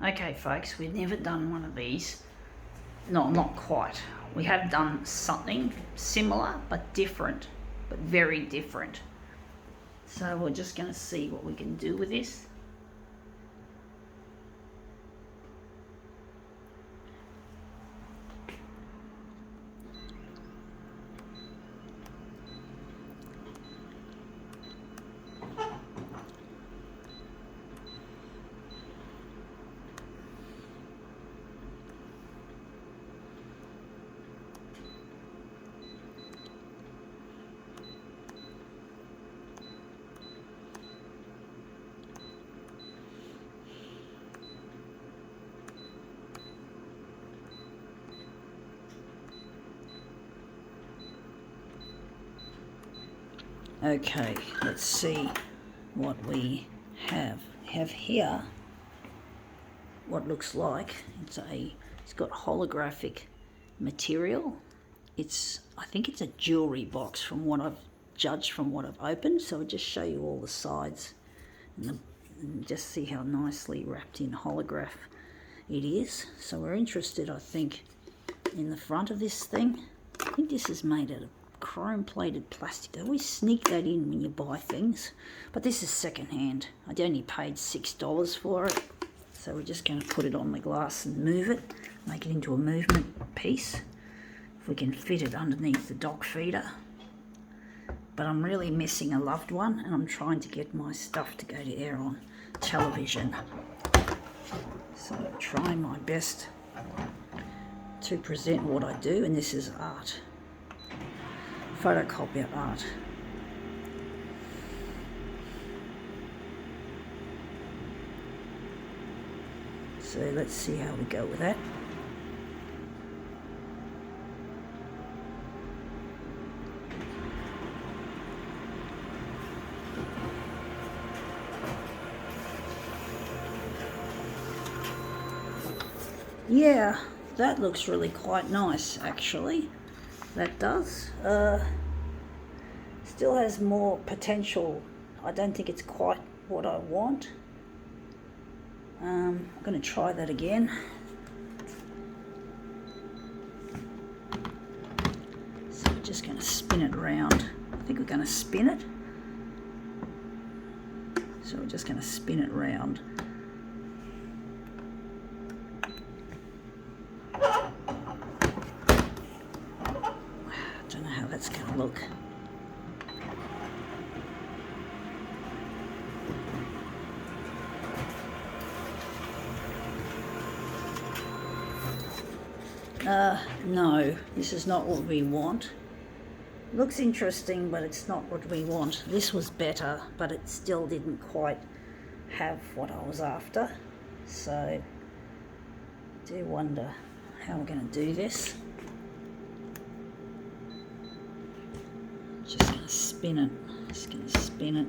Okay folks, we've never done one of these. No, not quite. We have done something similar but different, but very different. So we're just going to see what we can do with this. Okay, let's see what we have here. What looks like it's got holographic material. I think it's a jewelry box from what I've judged from what I've opened. So I'll just show you all the sides and just see how nicely wrapped in holograph it is. So we're interested, I think, in the front of this thing. I think this is made out of chrome plated plastic. They always sneak that in when you buy things, but this is second hand. I only paid $6 for it, so we're just going to put it on the glass and move it, make it into a movement piece if we can fit it underneath the dock feeder. But I'm really missing a loved one, and I'm trying to get my stuff to go to air on television, so I'm trying my best to present what I do. And this is art, photocopier art. So let's see how we go with that. Yeah, that looks really quite nice actually. That does. Still has more potential. I don't think it's quite what I want. I'm going to try that again. So we're just going to spin it around. I think we're going to spin it. So we're just going to spin it around. Don't know how that's going to look. No, this is not what we want. Looks interesting, but it's not what we want. This was better, but it still didn't quite have what I was after. So I do wonder how we're going to do this. Just going to spin it. Just going to spin it.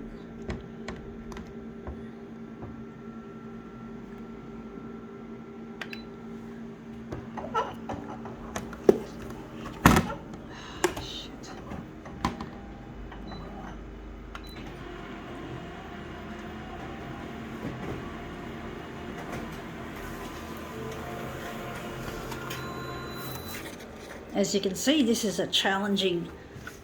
As you can see, this is a challenging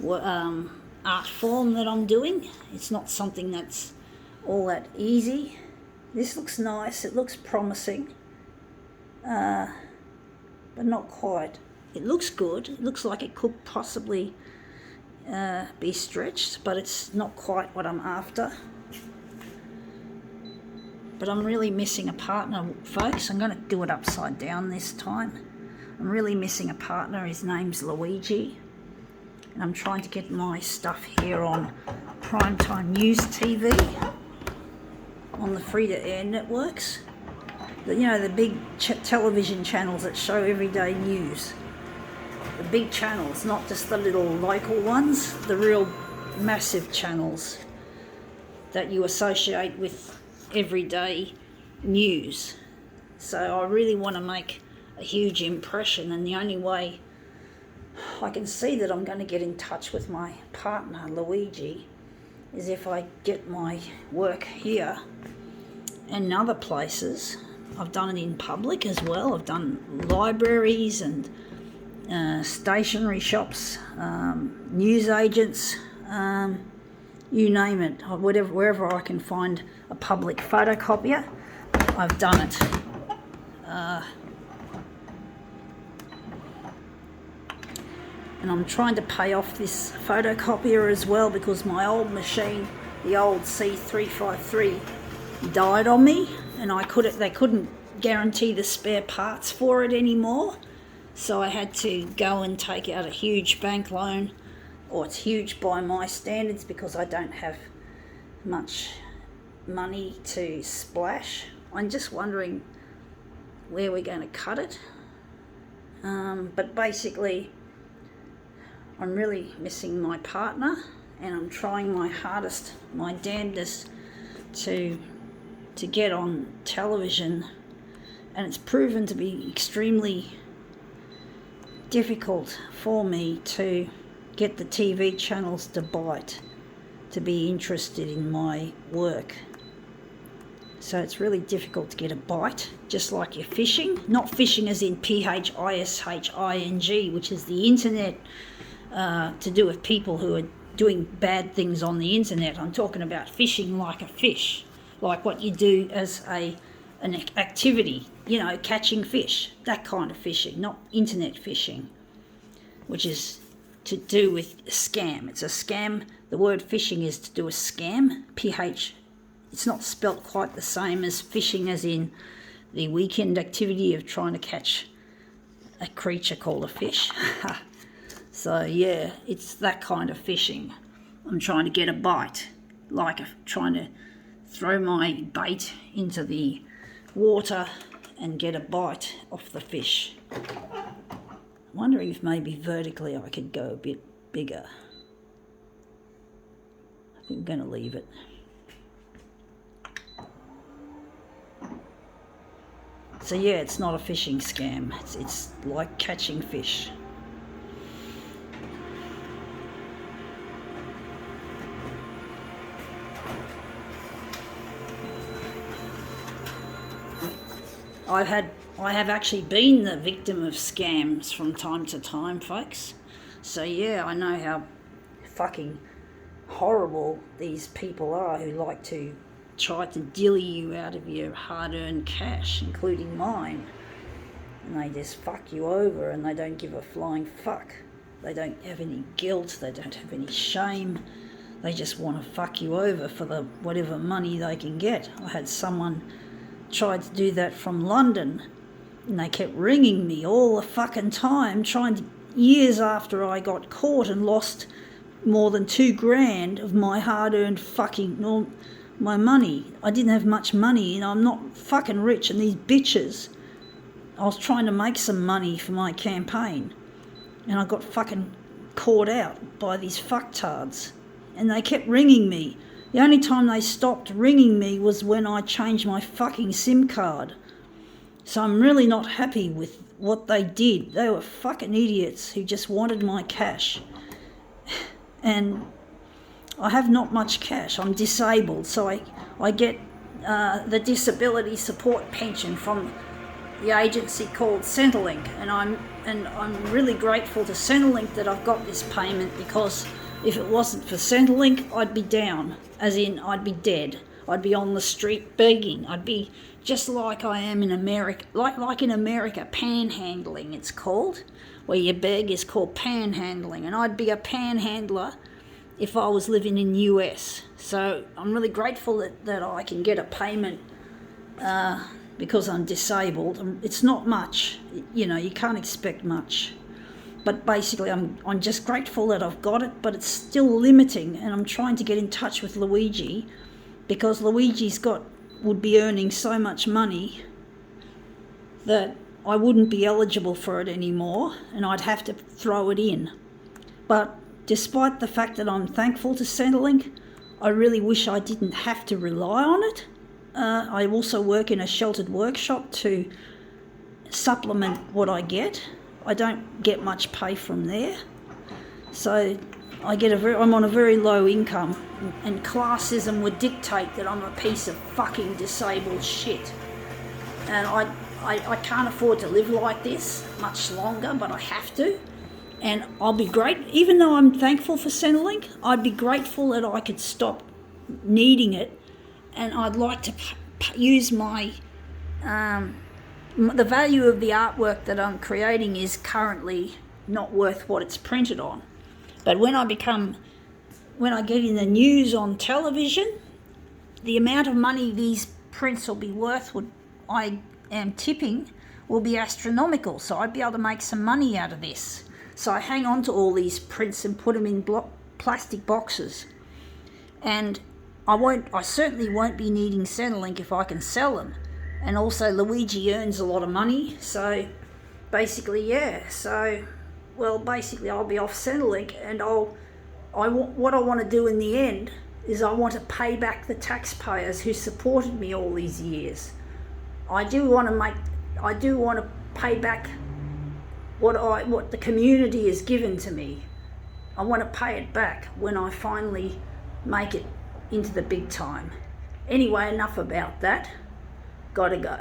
art form that I'm doing. It's not something that's all that easy. This looks nice, it looks promising, but not quite. It looks good, it looks like it could possibly be stretched, but it's not quite what I'm after. But I'm really missing a partner, folks. I'm going to do it upside down this time. I'm really missing a partner. His name's Luigi, and I'm trying to get my stuff here on primetime news TV on the free-to-air networks. The big television channels that show everyday news. The big channels, not just the little local ones, the real massive channels that you associate with everyday news. So I really want to make a huge impression, and the only way I can see that I'm going to get in touch with my partner Luigi is if I get my work here and other places I've done it in public as well. I've done libraries and stationery shops, news agents, you name it. Wherever I can find a public photocopier, I've done it. And I'm trying to pay off this photocopier as well, because my old machine, the old C353, died on me, and they couldn't guarantee the spare parts for it anymore. So I had to go and take out a huge bank loan, or it's huge by my standards because I don't have much money to splash. I'm just wondering where we're going to cut it. But basically, I'm really missing my partner, and I'm trying my hardest, my damnedest to get on television, and it's proven to be extremely difficult for me to get the TV channels to bite, to be interested in my work. So it's really difficult to get a bite, just like you're fishing. Not fishing as in phishing, which is the internet, to do with people who are doing bad things on the internet. I'm talking about fishing like a fish, like what you do as an activity, you know, catching fish, that kind of fishing, not internet fishing, which is to do with a scam. It's a scam. The word fishing is to do a scam, it's not spelt quite the same as fishing as in the weekend activity of trying to catch a creature called a fish. So yeah, it's that kind of fishing. I'm trying to get a bite, like trying to throw my bait into the water and get a bite off the fish. I'm wondering if maybe vertically I could go a bit bigger. I think I'm going to leave it. So yeah, it's not a fishing scam. It's like catching fish. I have actually been the victim of scams from time to time, folks. So yeah, I know how fucking horrible these people are who like to try to dilly you out of your hard-earned cash, including mine. And they just fuck you over, and they don't give a flying fuck. They don't have any guilt, they don't have any shame. They just want to fuck you over for the whatever money they can get. I had someone tried to do that from London, and they kept ringing me all the fucking time, years after I got caught and lost more than $2,000 of my hard-earned my money. I didn't have much money, and I'm not fucking rich, and these bitches, I was trying to make some money for my campaign, and I got fucking caught out by these fucktards, and they kept ringing me. The only time they stopped ringing me was when I changed my fucking SIM card. So I'm really not happy with what they did. They were fucking idiots who just wanted my cash. And I have not much cash. I'm disabled, so I get the disability support pension from the agency called Centrelink, and I'm really grateful to Centrelink that I've got this payment, because if it wasn't for Centrelink, I'd be down, as in I'd be dead. I'd be on the street begging. I'd be just like I am in America, like in America, panhandling it's called, where you beg is called panhandling, and I'd be a panhandler if I was living in US. So I'm really grateful that I can get a payment because I'm disabled. It's not much, you know, you can't expect much. But basically I'm just grateful that I've got it, but it's still limiting, and I'm trying to get in touch with Luigi, because Luigi's would be earning so much money that I wouldn't be eligible for it anymore, and I'd have to throw it in. But despite the fact that I'm thankful to Centrelink, I really wish I didn't have to rely on it. I also work in a sheltered workshop to supplement what I get. I don't get much pay from there. So I'm on a very low income, and classism would dictate that I'm a piece of fucking disabled shit. and I can't afford to live like this much longer, but I have to. And I'll be great, even though I'm thankful for Centrelink, I'd be grateful that I could stop needing it, and I'd like to use my the value of the artwork that I'm creating is currently not worth what it's printed on. But when I get in the news on television, the amount of money these prints will be worth, I am tipping, will be astronomical. So I'd be able to make some money out of this. So I hang on to all these prints and put them in plastic boxes. And I certainly won't be needing Centrelink if I can sell them. And also Luigi earns a lot of money. So basically, yeah. So, well, basically I'll be off Centrelink, and what I want to do in the end is I want to pay back the taxpayers who supported me all these years. I do want to pay back what the community has given to me. I want to pay it back when I finally make it into the big time. Anyway, enough about that. Gotta go.